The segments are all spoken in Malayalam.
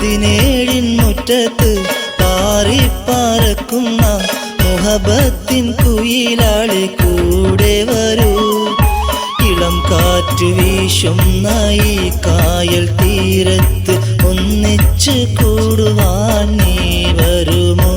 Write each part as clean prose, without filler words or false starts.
പതിനേഴിൻ മുറ്റത്ത് പാറിപ്പറക്കുന്ന മുഹബത്തിൻ കുയിലാളെ കൂടെ വരൂ. ഇളം കാറ്റ് വീശുന്ന ഈ കായൽ തീരത്ത് ഒന്നിച്ച് കൂടുവാൻ നീ വരുമോ?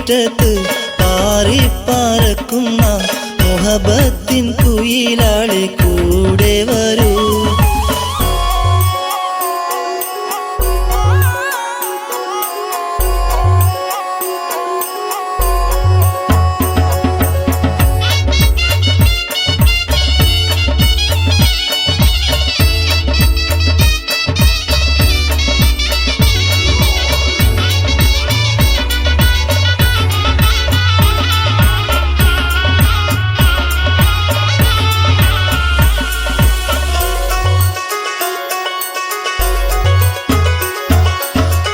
മുറ്റത്ത് പാറിപ്പറക്കുന്ന മുഹബത്തിൻ കുയിലാളെ കൂടെ വരൂ.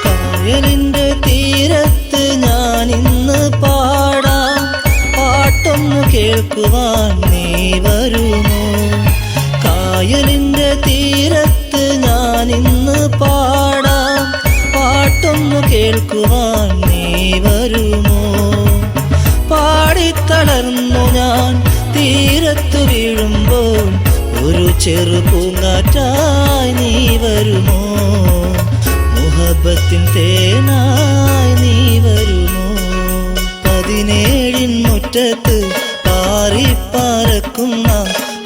കായലിന്റെ തീരത്ത് ഞാനിന്ന് പാടാം, പാട്ടൊന്നു കേൾക്കുവാൻ നീ വരുമോ? കായലിന്റെ തീരത്ത് ഞാനിന്ന് പാടാം, പാട്ടൊന്നു കേൾക്കുവാൻ നീ വരുമോ? പാടിത്തളർന്നു ഞാൻ തീരത്തു വീഴുമ്പോൾ ഒരു ചെറു പൂങ്കാറ്റായി നീ വരുമോ? മുഹബത്തിൻ തേനായി നീ വരുമോ? പതിനേഴിൻ മുറ്റത്ത് പാറിപ്പറക്കുന്ന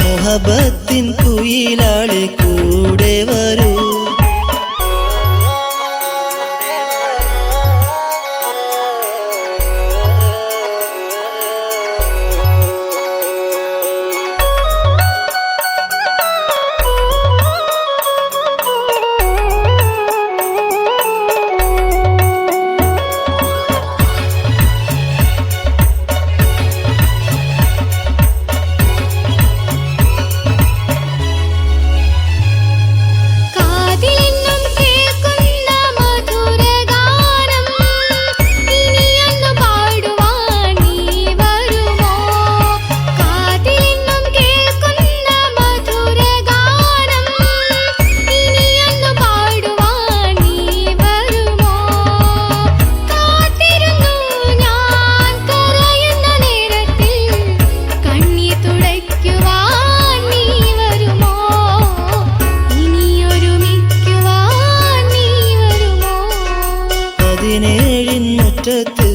മുഹബത്തിൻ കുയിലാളെ കൂടെ വരൂ. പതിനേഴിൻ മുറ്റത്ത്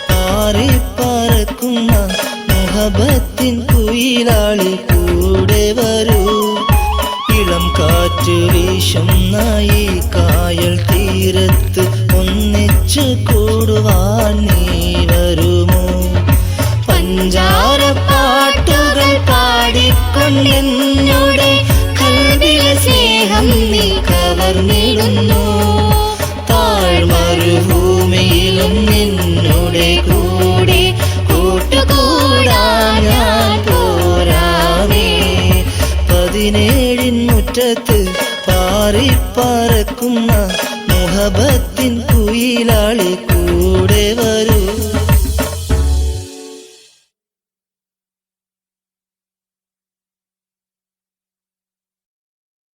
പാറിപ്പറക്കുന്ന മുഹബത്തിൻ കുയിലാളെ കൂടെ വരൂ. ഇളം കാറ്റ് വീശുന്ന ഈ കായൽ തീരത്ത് ഒന്നിച്ച് കൂടുവാൻ നീ വരുമോ? പഞ്ചാരപ്പാട്ടുകൾ പാടിക്കൊണ്ടെന്നുടെ കൽവിലെ സ്നേഹം നീ കവർന്നിടുന്നു. മരുഭൂമിയിലും നിന്നുടെ കൂടെ കൂട്ടുകൂടാൻ ഞാൻ പോരാമേ. പതിനേഴിൻ മുറ്റത്ത് പാറിപ്പറക്കുന്ന മുഹബത്തിൻ കുയിലാളെ കൂടെ വരൂ.